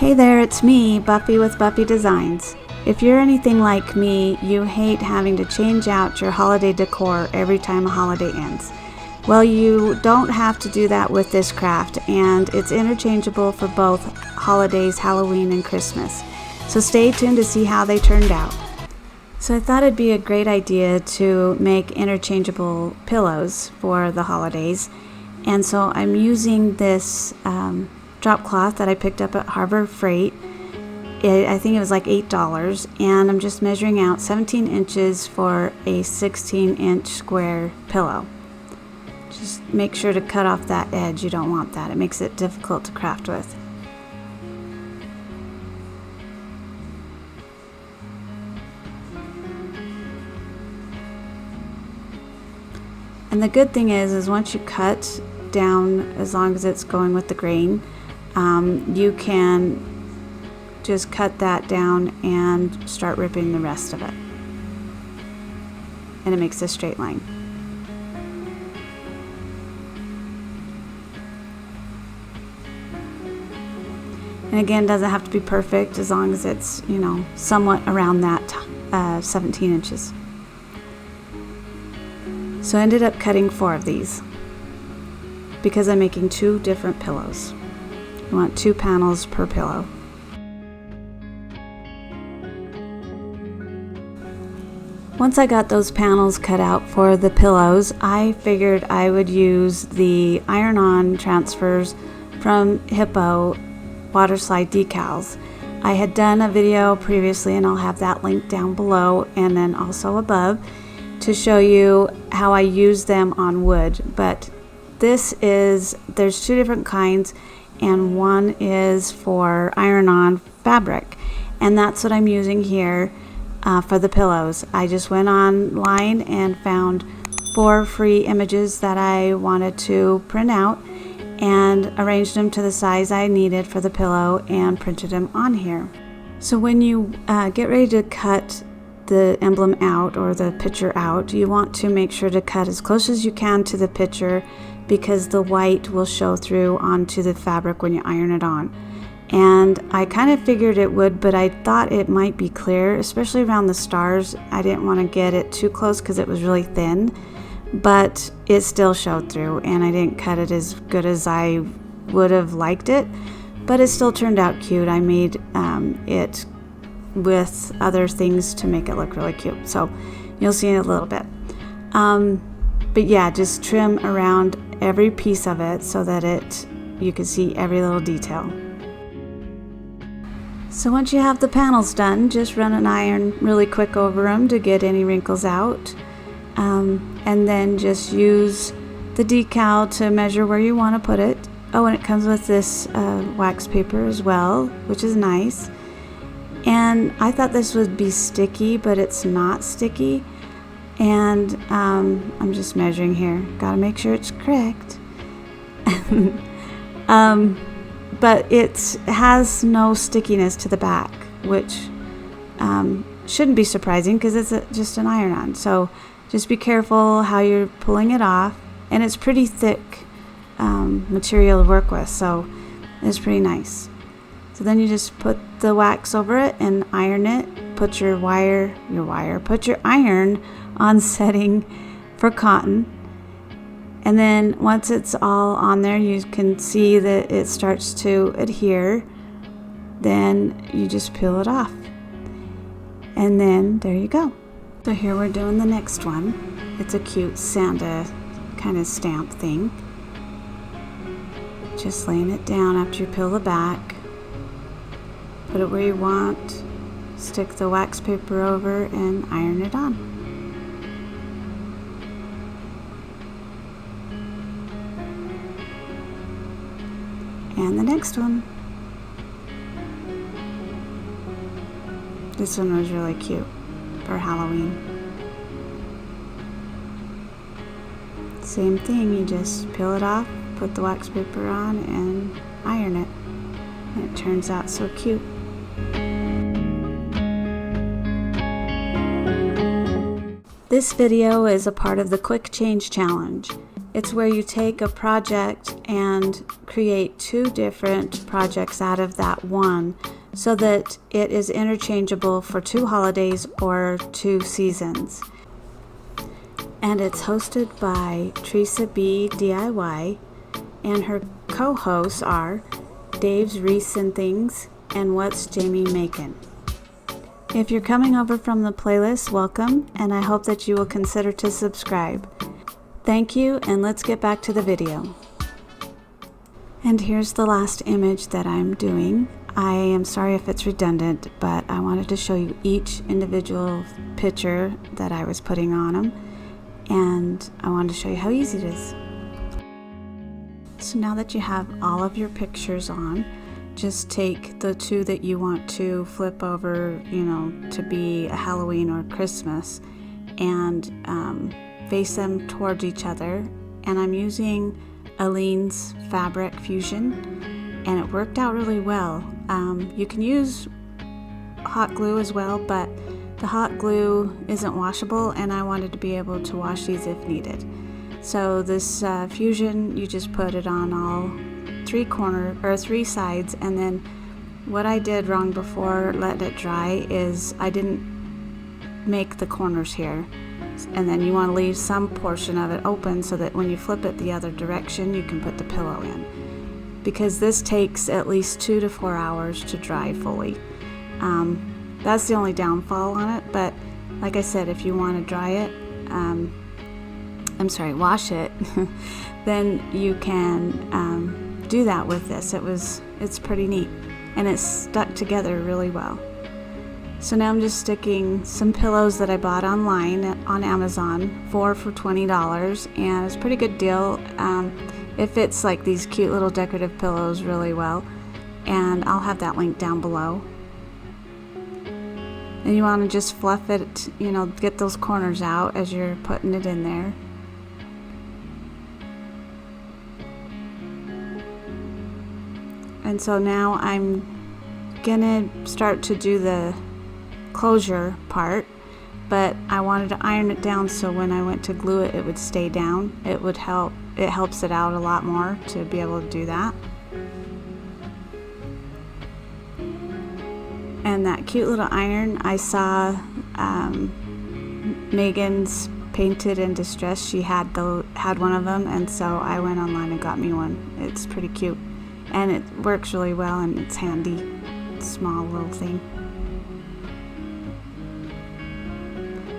Hey there, it's me, Buffy with Buffy Designs. If you're anything like me, you hate having to change out your holiday decor every time a holiday ends. Well, you don't have to do that with this craft, and it's interchangeable for both holidays, Halloween and Christmas. So stay tuned to see how they turned out. So I thought it'd be a great idea to make interchangeable pillows for the holidays. And so I'm using this drop cloth that I picked up at Harbor Freight. I think it was like $8, and I'm just measuring out 17 inches for a 16-inch square pillow. Just make sure to cut off that edge. You don't want that. It makes it difficult to craft with. And the good thing is once you cut down, as long as it's going with the grain, you can just cut that down and start ripping the rest of it. And it makes a straight line. And again, it doesn't have to be perfect as long as it's, somewhat around that 17 inches. So I ended up cutting 4 of these because I'm making 2 different pillows. You want 2 panels per pillow. Once I got those panels cut out for the pillows, I figured I would use the iron-on transfers from Hiipoo Waterslide decals. I had done a video previously, and I'll have that linked down below and then also above to show you how I use them on wood. But there's 2 different kinds, and one is for iron-on fabric, and that's what I'm using here for the pillows. I just went online and found 4 free images that I wanted to print out and arranged them to the size I needed for the pillow and printed them on here. So when you get ready to cut the emblem out or the picture out, you want to make sure to cut as close as you can to the picture, because the white will show through onto the fabric when you iron it on. And I kind of figured it would, but I thought it might be clear, especially around the stars. I didn't want to get it too close because it was really thin, but it still showed through, and I didn't cut it as good as I would have liked it, but it still turned out cute. I made it with other things to make it look really cute, so you'll see in a little bit. But yeah, just trim around every piece of it so that you can see every little detail. So once you have the panels done, just run an iron really quick over them to get any wrinkles out. And then just use the decal to measure where you want to put it. Oh, and it comes with this wax paper as well, which is nice. And I thought this would be sticky, but it's not sticky. And I'm just measuring here. Gotta make sure it's correct. But it has no stickiness to the back, which shouldn't be surprising because it's just an iron-on. So just be careful how you're pulling it off. And it's pretty thick material to work with, so it's pretty nice. So then you just put the wax over it and iron it. Put your iron on setting for cotton. And then once it's all on there, you can see that it starts to adhere. Then you just peel it off. And then there you go. So here we're doing the next one. It's a cute Santa kind of stamp thing. Just laying it down after you peel the back. Put it where you want. Stick the wax paper over and iron it on. And the next one. This one was really cute for Halloween. Same thing, you just peel it off, put the wax paper on, and iron it. And it turns out so cute. This video is a part of the Quick Change Challenge. It's where you take a project and create 2 different projects out of that one so that it is interchangeable for 2 holidays or 2 seasons. And it's hosted by Theresa B DIY, and her co-hosts are Dave's Wreaths and Things and What's Jamie Makin. If you're coming over from the playlist, welcome, and I hope that you will consider to subscribe. Thank you, and let's get back to the video. And here's the last image that I'm doing. I am sorry if it's redundant, but I wanted to show you each individual picture that I was putting on them, and I wanted to show you how easy it is. So now that you have all of your pictures on, just take the 2 that you want to flip over, to be a Halloween or Christmas, and face them towards each other. And I'm using Aleene's Fabric Fusion, and it worked out really well. You can use hot glue as well, but the hot glue isn't washable, and I wanted to be able to wash these if needed. So this fusion, you just put it on all 3 sides, and then what I did wrong before letting it dry is I didn't make the corners here, and then you want to leave some portion of it open so that when you flip it the other direction you can put the pillow in, because this takes at least 2 to 4 hours to dry fully. That's the only downfall on it, but like I said, if you want to dry it, wash it, then you can do that with this. It's pretty neat, and it's stuck together really well. So now I'm just sticking some pillows that I bought online on Amazon, 4 for $20, and it's a pretty good deal. It fits like these cute little decorative pillows really well, and I'll have that link down below. And you want to just fluff it, get those corners out as you're putting it in there. And so now I'm gonna start to do the closure part, but I wanted to iron it down so when I went to glue it, it would stay down. It helps it out a lot more to be able to do that. And that cute little iron, I saw Megan's Painted in Distress. She had one of them, and so I went online and got me one. It's pretty cute, and it works really well, and it's handy. Small little thing.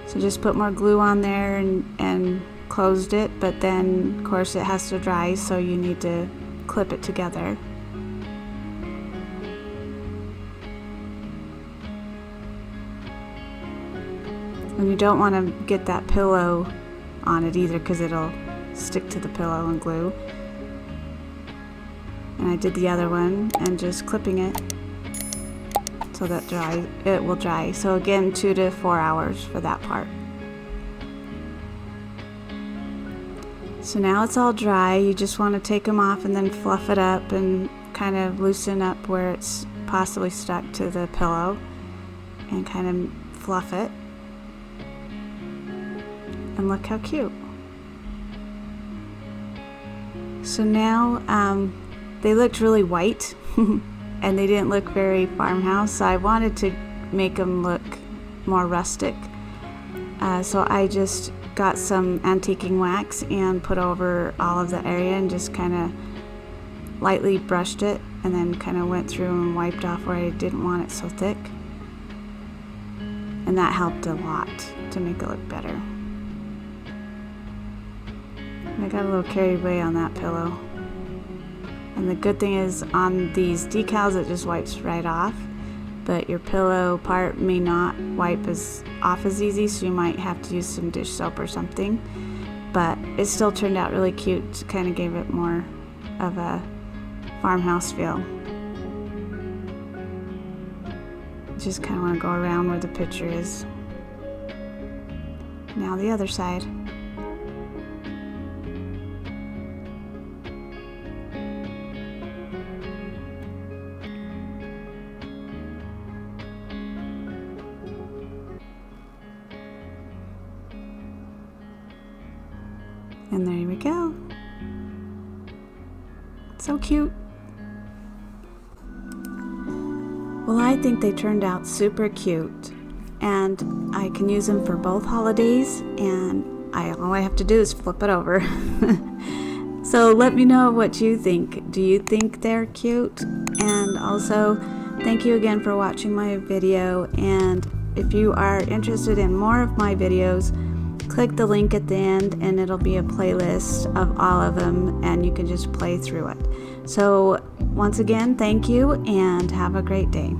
So just put more glue on there and closed it, but then of course it has to dry, so you need to clip it together. And you don't want to get that pillow on it either, because it'll stick to the pillow and glue. And I did the other one, and just clipping it so that it will dry. So again, 2 to 4 hours for that part. So now it's all dry. You just want to take them off and then fluff it up and kind of loosen up where it's possibly stuck to the pillow, and kind of fluff it. And look how cute. So now they looked really white and they didn't look very farmhouse, so I wanted to make them look more rustic. So I just got some antiquing wax and put over all of the area and just kind of lightly brushed it, and then kind of went through and wiped off where I didn't want it so thick. And that helped a lot to make it look better. I got a little carried away on that pillow. And the good thing is, on these decals it just wipes right off, but your pillow part may not wipe off as easy, so you might have to use some dish soap or something. But it still turned out really cute, kind of gave it more of a farmhouse feel. Just kind of want to go around where the picture is. Now the other side. And there we go. so cute. Well, I think they turned out super cute, and I can use them for both holidays, and all I have to do is flip it over. So let me know what you think. Do you think they're cute? And also, thank you again for watching my video, and if you are interested in more of my videos, click the link at the end and it'll be a playlist of all of them, and you can just play through it. So once again, thank you and have a great day.